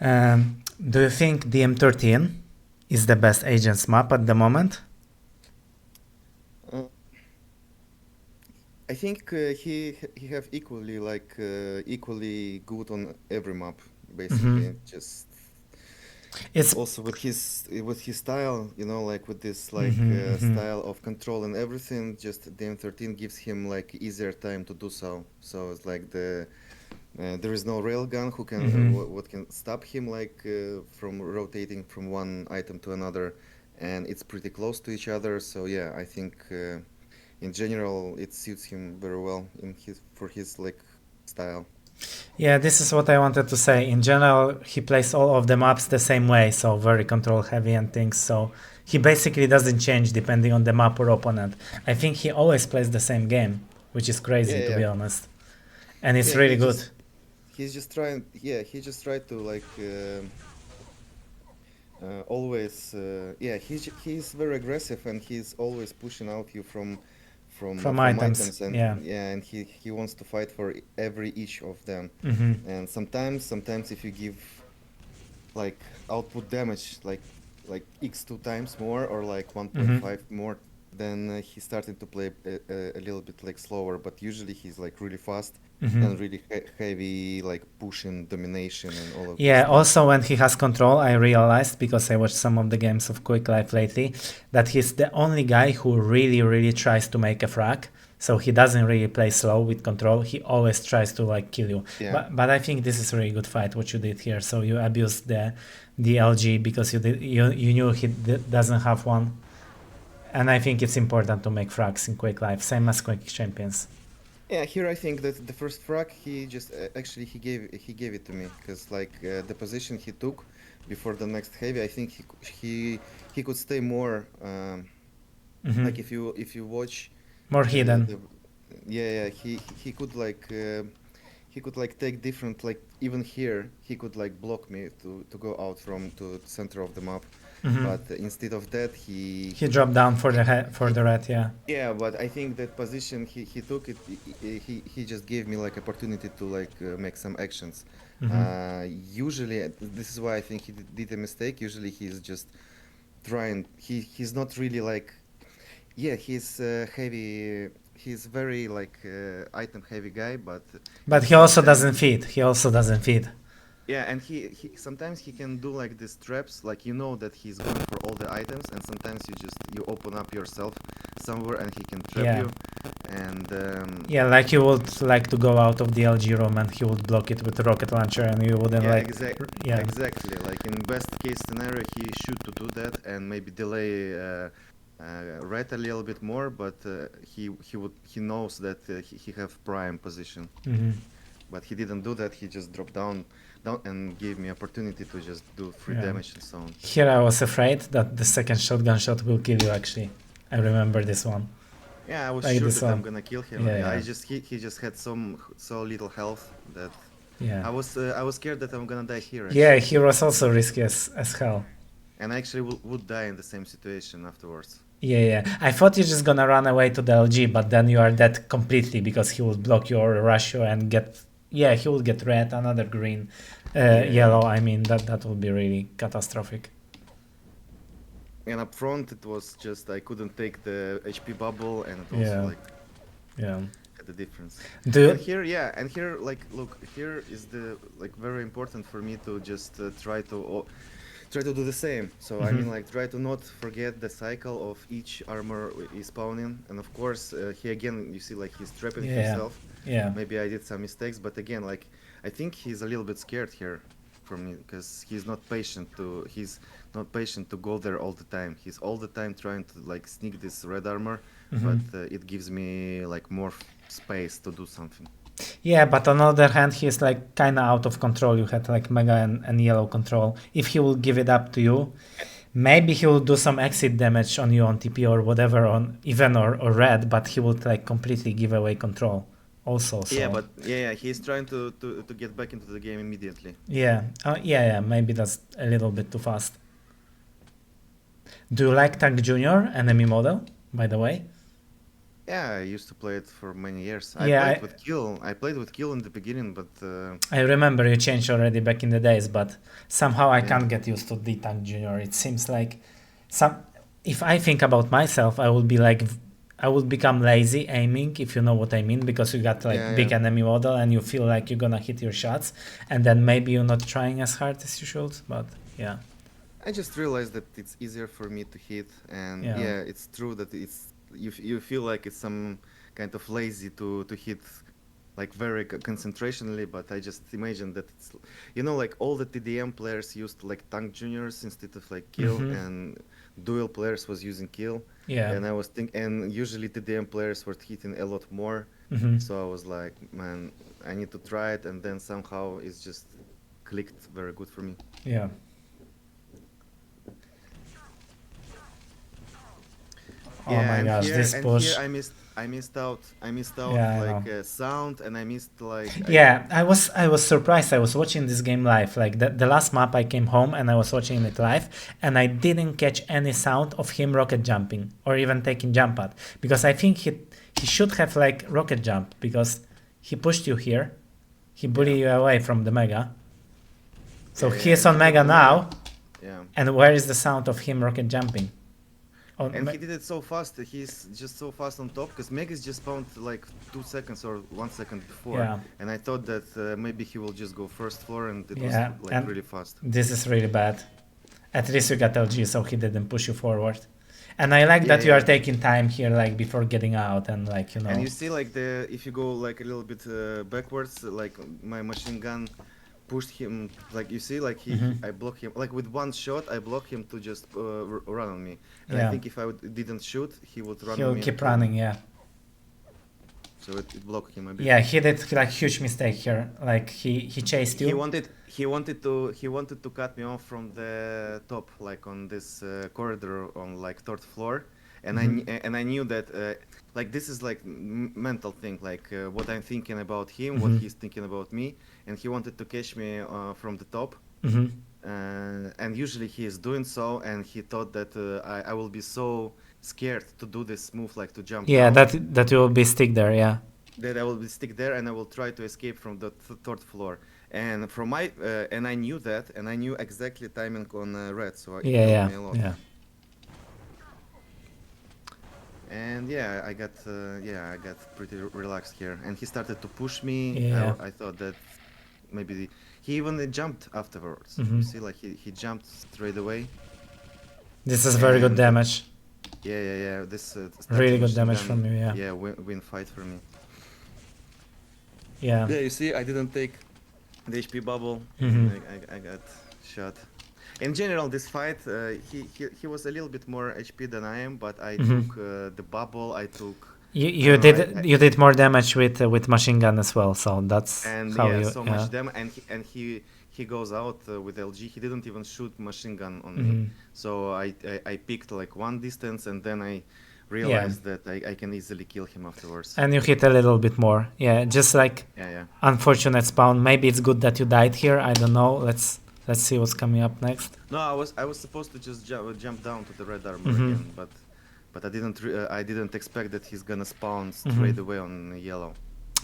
Do you think the M13 is the best agents map at the moment? I think he have equally good on every map basically. Just It's also with his style, like with this style of control and everything. Just the M13 gives him like easier time to do so. So it's like there is no railgun who can what can stop him from rotating from one item to another, and it's pretty close to each other. So yeah, I think in general it suits him very well in his like style. Yeah, this is what I wanted to say. In general, he plays all of the maps the same way, so very control heavy and things. So he basically doesn't change depending on the map or opponent. I think he always plays the same game, which is Yeah, crazy to yeah, be honest. And it's yeah. really good. He's just trying. Yeah, he just tried to always. Yeah, he's very aggressive and he's always pushing out you From from items, items, and yeah. yeah, and he wants to fight for every each of them. And sometimes if you give like output damage like x 2 times more or like 1.5 more, then he's starting to play a little bit like slower, but usually he's like really fast and really heavy, like pushing domination and all of these Yeah, things. also when he has control, I realized, because I watched some of the games of Quick Life lately, that he's the only guy who really, really tries to make a frag. So he doesn't really play slow with control. He always tries to like kill you. Yeah, But I think this is a really good fight what you did here. So you abused the LG because you knew he doesn't have one. And I think it's important to make frags in Quick Life, same as Quick Champions. yeah. Here I think that the first frag he just actually he gave it to me because like the position he took before the next heavy, I think he could stay more like if you watch More hidden. the yeah, yeah, he could like take different, like even here he could like block me to go out from to the center of the map, but instead of that He dropped down for he, for he the red, yeah. yeah, but I think that position he took it, he just gave me like opportunity to like make some actions. Usually this is why I think he did a mistake. Usually he's just trying, he's not really like, yeah, he's heavy, he's very like item heavy guy, but at But the he same also time, doesn't feed. He also doesn't feed. yeah, and he sometimes he can do like these traps, like that he's going for all the items, and sometimes you open up yourself somewhere and he can trap Yeah. you, and Yeah, like you would like to go out of the LG room and he would block it with the rocket launcher and you wouldn't yeah, like. Yeah. exactly. Like in best case scenario, he should to do that and maybe delay red a little bit more, but he knows that he have prime position, but he didn't do that. He just dropped down and gave me opportunity to just do free Yeah. damage and so on. Here I was afraid that the second shotgun shot will kill you actually. I remember this one. Yeah, I was Like sure this that I'm one. gonna kill him. Yeah, Yeah, yeah. he just had so little health that Yeah. I was scared that I'm gonna die here Yeah, actually, he was also risky as hell. and I actually would die in the same situation afterwards. Yeah, yeah. I thought you're just gonna run away to the LG, but then you are dead completely because he would block you or rush you and get. Yeah, he would get red, another green, Yeah, yeah. yellow. I mean, that would be really catastrophic. And up front, it was just I couldn't take the HP bubble, and it also Yeah, like yeah. had the difference. And Do here, yeah, and here, like, look, here is the like very important for me to just try to do the same. So I mean, like, try to not forget the cycle of each armor is spawning, and of course, he again, you see, like he's trapping yeah, himself. yeah. Maybe I did some mistakes, but again, like, I think he's a little bit scared here from me because he's not patient to go there all the time. He's all the time trying to like sneak this red armor, but it gives me like more space to do something. Yeah, but on the other hand, he's like kind of out of control. You had like mega and yellow control. If he will give it up to you, maybe he will do some exit damage on you on TP or whatever on even or red, but he would like completely give away control also. Yeah, So but yeah, he's trying to get back into the game immediately. yeah, yeah, maybe that's a little bit too fast. Do you like Tank Junior enemy model, by the way? Yeah, I used to play it for many years. I Yeah, played with Kill. I played with Kill in the beginning, but I remember you changed already back in the days, but somehow I yeah, can't get used to D-Tank Junior. It seems like some. If I think about myself, I would be like, I would become lazy aiming, if you know what I mean, because you got like yeah, big yeah. enemy model and you feel like you're gonna hit your shots, and then maybe you're not trying as hard as you should. But yeah, I just realized that it's easier for me to hit, and yeah, yeah, it's true that you feel like it's some kind of lazy to hit like very concentrationally, but I just imagine that it's like all the TDM players used like tank juniors instead of like kill, mm-hmm. and duel players was using kill, Yeah, and I was and usually TDM players were hitting a lot more, mm-hmm. so I was like, man, I need to try it, and then somehow it's just clicked very good for me. Yeah. Oh Yeah, my gosh, this and here push. I missed out Yeah, I like know. sound, and I missed like Yeah, I was surprised. I was watching this game live. Like the last map I came home and I was watching it live and I didn't catch any sound of him rocket jumping or even taking jump pad because I think he should have like rocket jump because he pushed you here. He yeah, bullied you away from the mega. So yeah, he yeah, is and on he got mega the mega. now Yeah, and where is the sound of him rocket jumping? On and he did it so fast. He's just so fast on top because Megas just spawned like 2 seconds or 1 second before, yeah. and I thought that maybe he will just go first floor, and it was Yeah, like and really fast. this is really bad. At least you got LG, so he didn't push you forward. And I like Yeah, that you are yeah. taking time here, like before getting out, and like And you see like if you go like a little bit backwards, like my machine gun pushed him, like you see like I block him like with one shot. I block him to just run on me, and I yeah, think if didn't shoot, he would run on he'll me and keep kill me. running. Yeah, So it blocked him a bit. yeah, he did like huge mistake here. Like he chased He you. wanted he wanted to cut me off from the top, like on this corridor on like third floor, and I knew that like this is like mental thing, like what I'm thinking about him, what he's thinking about me, and he wanted to catch me from the top. Hmm. And usually he is doing so, and he thought that I will be so scared to do this move, like to jump Yeah, down, that you will be stick there. Yeah. that I will be stick there and I will try to escape from the third floor. And from my and I knew that, and I knew exactly timing on red, so it Yeah, helped yeah, me a lot. yeah. And yeah, I got pretty relaxed here, and he started to push me. Yeah. I thought that maybe he even jumped afterwards. Hmm. You see, like he jumped straight away, This is very good and damage. yeah. This Really starting good machine damage gun, from you. Yeah. yeah, win fight for me. Yeah. Yeah, you see, I didn't take the HP bubble, Hmm. and I got shot. In general, this fight, he was a little bit more HP than I am, but I took the bubble. I took I You don't know, did more damage with machine gun as well. So that's and how yeah, you. so Yeah. much damage, and he goes out with LG. He didn't even shoot machine gun on me, Hmm. so I picked like one distance, and then I Yeah. realized that I can easily kill him afterwards. And you hit a little bit more. Yeah, just like Yeah. unfortunate spawn. Maybe it's good that you died here. I don't know. Let's see what's coming up next. No, I was supposed to just jump down to the red armor Mhm. again, but I didn't expect that he's gonna spawn straight away on yellow.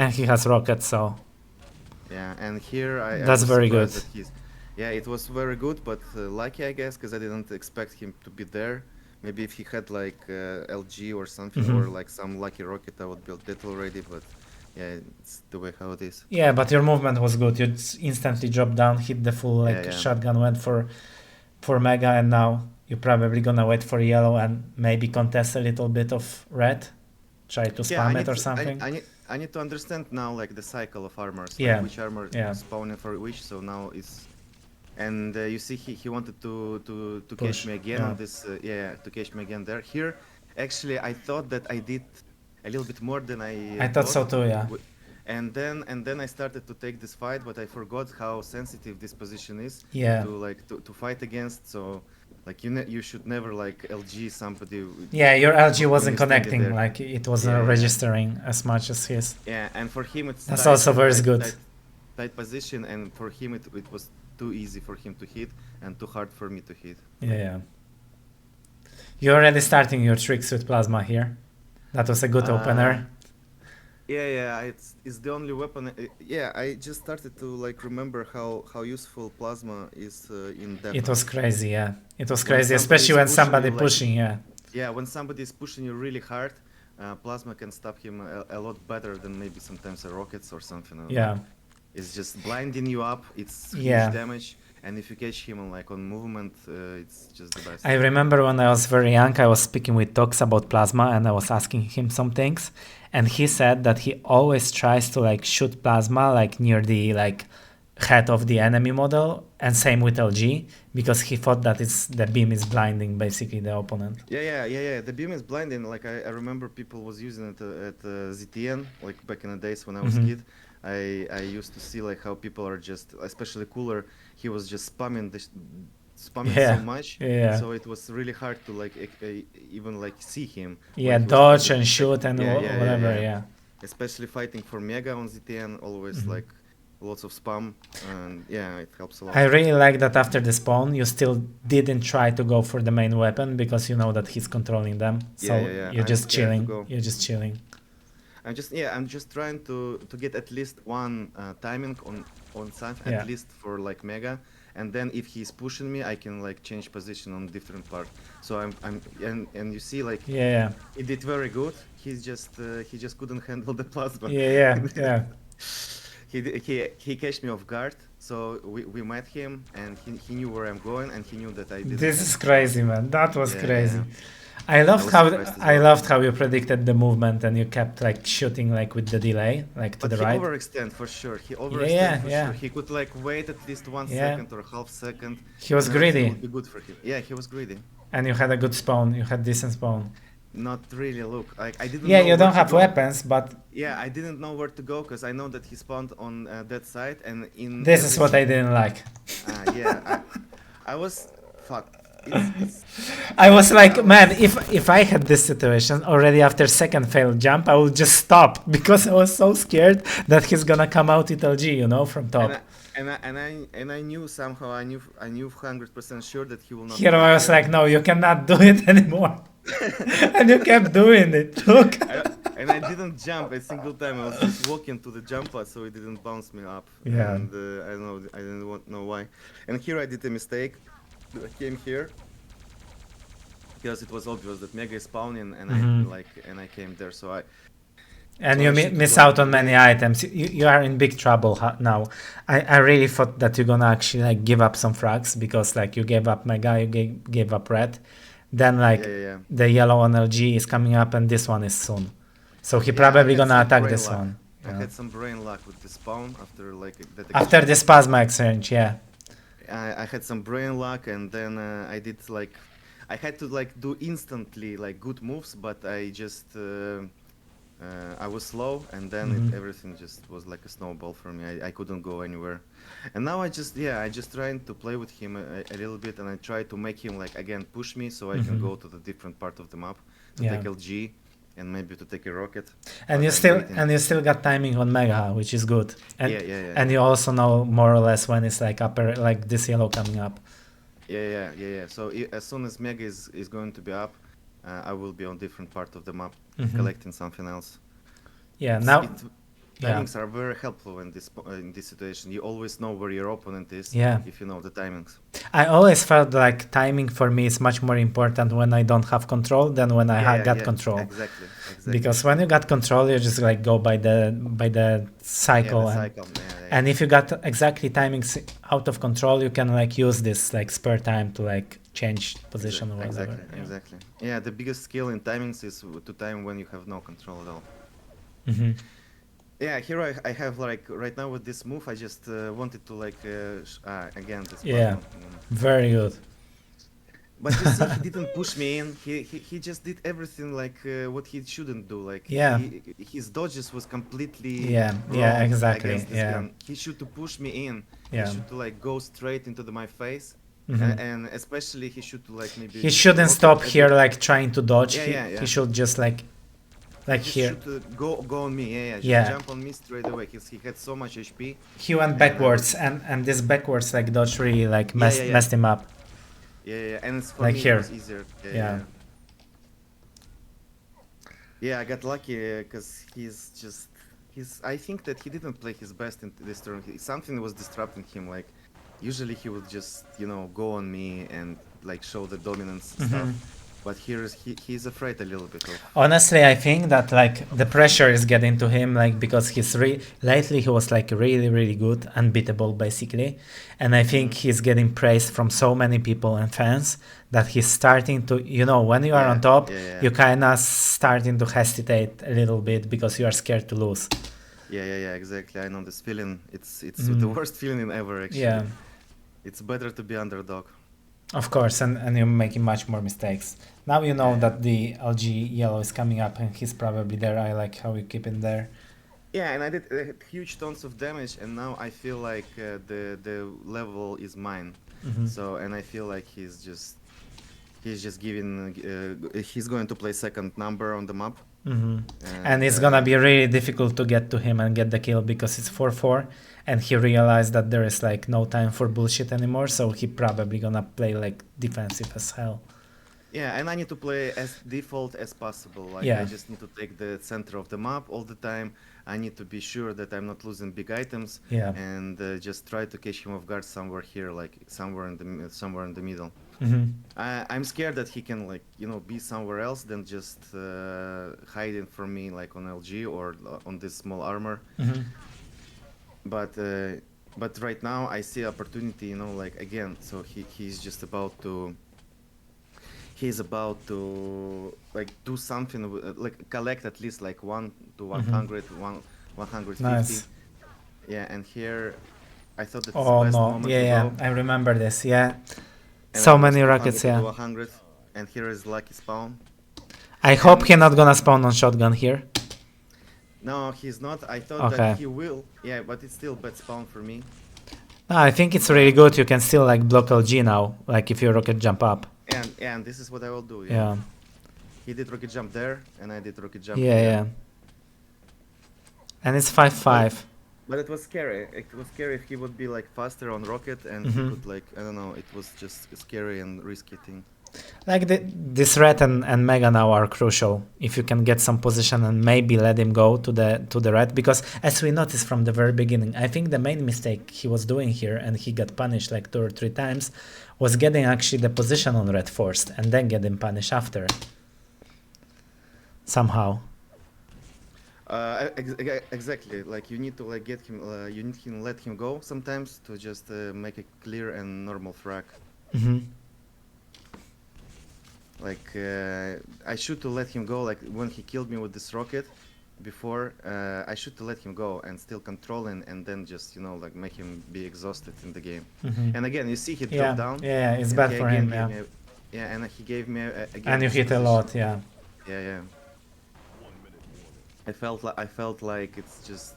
And he has rocket, so Yeah, and here I That's was very surprised good. that yeah, it was very good, but lucky I guess, because I didn't expect him to be there. Maybe if he had like LG or something, or like some lucky rocket, I would build that already. But yeah, it's the way how it is. yeah. But your movement was good. You instantly dropped down, hit the full like Yeah. shotgun, went for mega, and now you're probably gonna wait for yellow and maybe contest a little bit of red. Try to Yeah, spam it or something. I need to understand now like the cycle of armors, Yeah, like which armor yeah. spawning for which. So now it's, and you see he wanted to Push, catch me again yeah. on this, to catch me again there. Here, actually, I thought that I did a little bit more than I thought so too. Yeah. And then I started to take this fight, but I forgot how sensitive this position is Yeah. to fight against. So like you should never like LG somebody. Yeah, your LG when wasn't you're standing connecting, there. like it wasn't Yeah. registering as much as his. Yeah, and for him it's That's tight, also very good. tight position, and for him it was too easy for him to hit and too hard for me to hit. Yeah. You're already starting your tricks with plasma here. That was a good opener. Yeah, it's the only weapon. Yeah, I just started to like remember how useful plasma is in It Dethroned. was crazy, yeah. It was When crazy, somebody especially is when pushing somebody you, like, pushing, yeah. yeah, when somebody is pushing you really hard, plasma can stop him a lot better than maybe sometimes a rockets or something. I don't know. Yeah. It's just blinding you up. It's huge Yeah. damage, and if you catch him on movement, it's just the best. I remember when I was very young, I was speaking with Tox about plasma and I was asking him some things. And he said that he always tries to like shoot plasma like near the like head of the enemy model, and same with LG, because he thought that the beam is blinding basically the opponent. Yeah. The beam is blinding. Like I remember people was using it at ZTN, like back in the days when I was a kid. I used to see like how people are just, especially Cooler, he was just spamming so much, Yeah. so it was really hard to like even like see him. Yeah, when he was dodge trying and to shoot and whatever, yeah. Especially fighting for Mega on ZTN, always like lots of spam, and yeah, it helps a lot. I really like that after the spawn, you still didn't try to go for the main weapon because you know that he's controlling them. So Yeah. you're I'm just scared to chilling. go. You're just chilling. I'm just trying to get at least one timing on something, Yeah. at least for like Mega, and then if he's pushing me, I can like change position on different part. So and you see like Yeah. he did very good. He just couldn't handle the plasma. Yeah. He catch me off guard, so we met him, and he knew where I'm going, and he knew that I didn't. This is crazy, man. That was crazy. Yeah. I loved was how surprised as I well. loved how you predicted the movement and you kept like shooting like with the delay, like to But the he right. overextend for sure. He overextend for Yeah. sure. He could like wait at least 1 Yeah. second or half second. He was and everything greedy. would be good for him. Yeah, he was greedy. And you had a good spawn. You had decent spawn. Not really. Look, I didn't. Yeah, know you where don't to have go. weapons, but Yeah, I didn't know where to go because I know that he spawned on that side, and in. this is what I didn't like. Yeah, I was fuck. I was like, man, if I had this situation already after second failed jump, I would just stop because I was so scared that he's gonna come out with LG, you know, from top. And I knew somehow I knew 100% sure that he will not. Here I was like, no, you cannot do it anymore. And you kept doing it. Look. And I didn't jump a single time. I was just walking to the jump pad, so it didn't bounce me up. Yeah. And I didn't know why. And here I did a mistake. I came here because it was obvious that Mega is spawning, and I came there. So And you miss out on many items. You are in big trouble now. I really thought that you're gonna actually like give up some frags because like you gave up Mega, you gave up Red. Then like the yellow on LG is coming up and this one is soon. So he probably gonna attack this one. I had some brain luck with the spawn after like that. After this plasma exchange, yeah. I had some brain luck, and then I did like I had to like do instantly like good moves, but I just I was slow, and then everything just was like a snowball for me. I couldn't go anywhere, and now I just trying to play with him a little bit, and I try to make him like again push me so I can go to the different part of the map to take LG and maybe to take a rocket. And you still got timing on Mega, which is good. And, And you also know more or less when it's like upper, like this yellow coming up. Yeah. So as soon as Mega is going to be up, I will be on different part of the map collecting something else. Yeah. Timings are very helpful in this situation. You always know where your opponent is if you know the timings. I always felt like timing for me is much more important when I don't have control than when I got control. Exactly. Because when you got control, you just like go by the cycle. And if you got exactly timings out of control, you can like use this like spare time to like change position or whatever. Exactly. Yeah, the biggest skill in timings is to time when you have no control at all. Yeah, here I have like right now with this move, I just wanted to like again this. Yeah, very good. But you see, he didn't push me in. He just did everything like what he shouldn't do. Like his dodges was completely wrong exactly. Gun. He should to push me in. He should to like go straight into my face. And especially he should to like maybe. He shouldn't stop here like trying to dodge. He should just like here. Should go on me, just jump on me straight away. He had so much HP. He went backwards, and this backwards like dodge really like messed him up. Yeah, and it's for like me here. it was easier. Yeah, I got lucky because he's. I think that he didn't play his best in this turn. Something was disrupting him. Like usually he would just go on me and like show the dominance stuff. But here is he's afraid a little bit of. Honestly, I think that like the pressure is getting to him, like because lately he was like really good, unbeatable basically, and I think he's getting praised from so many people and fans that he's starting to, when you are on Yeah, top, yeah. you kind of starting to hesitate a little bit because you are scared to lose. Yeah, exactly. I know this feeling. It's the worst feeling ever, actually. Yeah, It's better to be underdog. of course, and you're making much more mistakes. Now you know Yeah. that the LG yellow is coming up and he's probably there. I like how you keep him there. Yeah, and I did huge tons of damage, and now I feel like the level is mine. So, and I feel like he's just giving he's going to play second number on the map. And it's gonna be really difficult to get to him and get the kill because it's 4-4, and he realized that there is like no time for bullshit anymore, so he probably gonna play like defensive as hell. Yeah, and I need to play as default as possible. Like I Yeah. just need to take the center of the map all the time. I need to be sure that I'm not losing big items, Yeah. and just try to catch him off guard somewhere here, like somewhere in the middle. I'm scared that he can be somewhere else than just hiding from me like on LG or on this small armor. But right now I see opportunity, like again. So he's about to like do something like collect at least like 1 to 100, 150. Nice. Yeah, and here I thought that it's the Oh best no. moment Yeah, to yeah. go, I remember this. Yeah. and I So lost many 200 rockets. to Yeah. 100, and here is lucky spawn. I hope he's not gonna spawn on shotgun here. No, he's not. I thought that Okay. he will. Yeah, but it's still bad spawn for me. No, I think it's really good. You can still like block LG now, like if you rocket jump up. And this is what I will do. Yeah. Yeah. He did rocket jump there, and I did rocket jump Yeah, here. yeah. And it's 5-5. But it was scary. It was scary if he would be like faster on rocket, and he could like, I don't know. It was just a scary and risky thing. Like this red and mega now are crucial. If you can get some position and maybe let him go to the red, because as we noticed from the very beginning, I think the main mistake he was doing here, and he got punished like 2 or 3 times, was getting actually the position on red first and then getting punished after. Somehow. Exactly. Like you need to like get him. You need to let him go sometimes to just make a clear and normal frag. Like I should to let him go. Like when he killed me with this rocket before, I should to let him go and still control and then just like make him be exhausted in the game. And again, you see he dropped down. Yeah, it's and bad he for again him. gave Yeah. me and he gave me again. And you this hit a position. lot. Yeah. Yeah. I felt like it's just.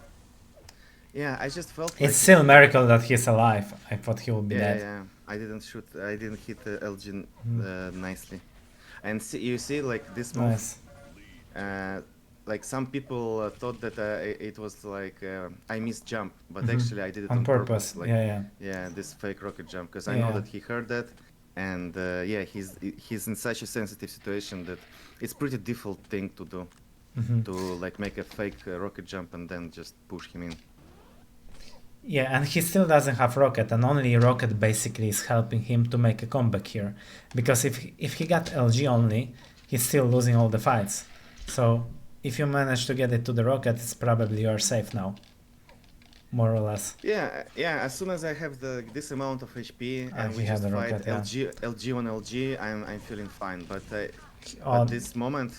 Yeah, I just felt. It's still a miracle that he's alive. I thought he would be dead. Yeah. I didn't hit the LG nicely. And you see, like this move. Nice. Like some people thought that it was like I missed jump, but actually I did it On purpose. Like, yeah. this fake rocket jump, because I know that he heard that, and he's in such a sensitive situation that it's pretty default thing to do, to like make a fake rocket jump and then just push him in. Yeah, and he still doesn't have rocket, and only rocket basically is helping him to make a comeback here, because if he got LG only, he's still losing all the fights. So if you manage to get it to the rocket, it's probably you're safe now, more or less. Yeah. As soon as I have this amount of HP and we just fight rocket, LG on LG, I'm feeling fine. But this moment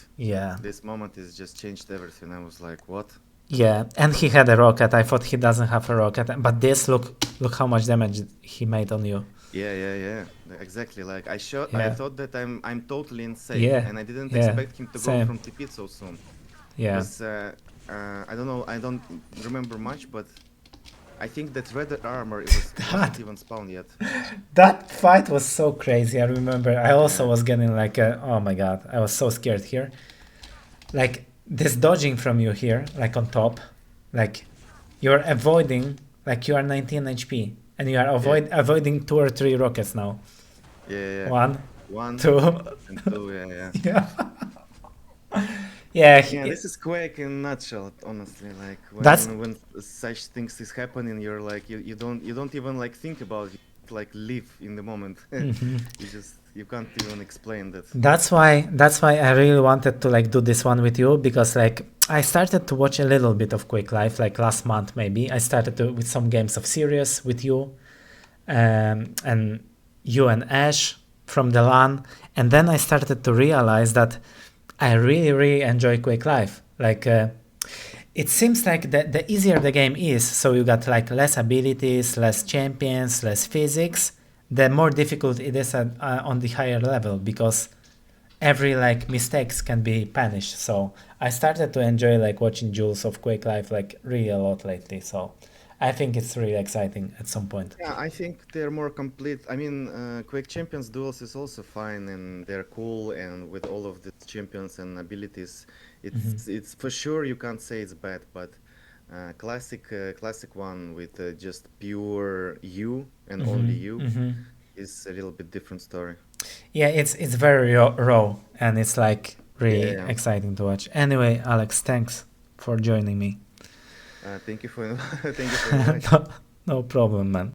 is just changed everything. I was like, what? Yeah, and he had a rocket. I thought he doesn't have a rocket, but this look how much damage he made on you. Yeah. Exactly. Like I thought that I'm totally insane, and I didn't Yeah, expect him to go from TP so soon. Yeah. Because I don't know. I don't remember much, but I think that red armor wasn't even spawned yet. That fight was so crazy. I remember. I also was getting like oh my god, I was so scared here. Like this dodging from you here, like on top, like you're avoiding, like you are 19 HP, and you are avoiding 2 or 3 rockets now. Yeah. 1, 1, 2, and 2. Yeah. Yeah, Yeah, this is Quake in a nutshell, honestly. Like that's when such things is happening, you're like you don't even like think about it, like live in the moment. You can't even explain that. that's why I really wanted to like do this one with you, because like I started to watch a little bit of Quake Live like last month maybe. I started to, with some games of Serious with you, and you and Ash from the LAN, and then I started to realize that I really enjoy Quake Live. Like it seems like the easier the game is, so you got like less abilities, less champions, less physics, the more difficult it is on the higher level, because every like mistakes can be punished. So I started to enjoy like watching duels of Quake Live like really a lot lately. So I think it's really exciting at some point. Yeah, I think they're more complete. I mean, Quake Champions Duels is also fine and they're cool, and with all of the champions and abilities, it's for sure you can't say it's bad, but classic one with just pure you and only you is a little bit different story. Yeah, it's very raw, and it's like really Yeah. exciting to watch. Anyway, Alex, thanks for joining me. Thank you for thank you for inviting. No, no problem, man.